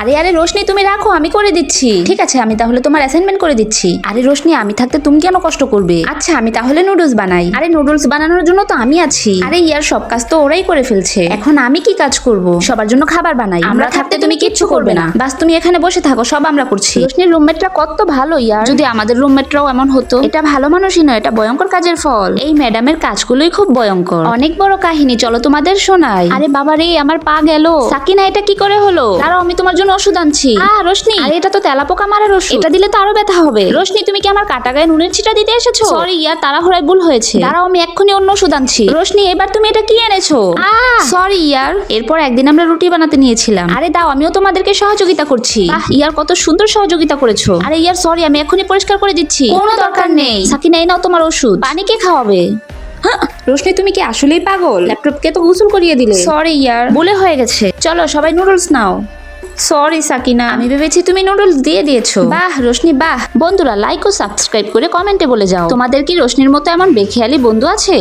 আরে আরে রোশনি তুমি রাখো, আমি করে দিচ্ছি। ঠিক আছে, আমি তাহলে তোমার অ্যাসাইনমেন্ট করে দিচ্ছি। আরে রোশনি, আমি থাকতে তুমি কেন কষ্ট করবে? আচ্ছা, আমি তাহলে নুডলস বানাই। আরে নুডলস বানানোর জন্য তো আমি আছি। আরে ইয়ার সব কাজ তো ওরাই করে ফেলছে, এখন আমি কি কাজ করব? সবার জন্য খাবার বানাই। আমরা থাকতে তুমি কিচ্ছু করবে না, বাস তুমি এখানে বসে থাকো, সব আমরা করছি। রোশনির রুমমেটরা কত ভালো ইয়ার, যদি আমাদের রুমমেটরাও এমন হতো। এটা ভালো মানুষই নয়, এটা ভয়ঙ্কর কাজের ফল। এই ম্যাডামের কাজগুলোই খুব ভয়ঙ্কর, অনেক বড় কাহিনী, চলো তোমাদের শোনাই। আরে বাবা রে, আমার পা গেল। সাকিনা, এটা কি করে হলো? দাঁড়াও, আমি তোমার জন্য ওষুধ আনছি। রোশনি, আরে এটা তো তেলাপোকা মারার ওষুধ, এটা দিলে তো আরো ব্যথা হবে। রোশনি, তুমি কি আমার কাটা গায়ে নুনের ছিটা দিতে এসেছো? সরি ইয়ার, তাড়াহুড়ায় ভুল হয়েছে। দাঁড়াও, আমি এক্ষুনি অন্য ওষুধ আনছি। রোশনি, এবার তুমি এটা কি এনেছো? সরি ইয়ার। এরপর একদিন আমরা রুটি বানাতে নিয়েছিলাম। আরে দাও, আমিও তোমাদেরকে সহযোগিতা করছি। ইয়ার, কত সুন্দর সহযোগিতা করেছো। আরে ইয়ার সরি, আমি এক্ষুনি পরিষ্কার করে দিচ্ছি। কোনো দরকার নেই। সাকিনা, এই নাও তোমার ওষুধ। পানি কে খাওয়াবে? রোশনি, তুমি কি আসলেই পাগল? ল্যাপটপকে তো গোসল করিয়ে দিলে। সরি ইয়ার, ভুলে হয়ে গেছে। চলো সবাই নুডলস নাও। সরি সাকিনা, আমি ভেবেছি তুমি নুডলস দিয়ে দিয়েছো। বাহ রোশনি বাহ। বন্ধুরা, লাইক ও সাবস্ক্রাইব করে কমেন্টে বলে যাও, তোমাদের কি রোশনির মতো এমন বেখেয়ালি বন্ধু আছে?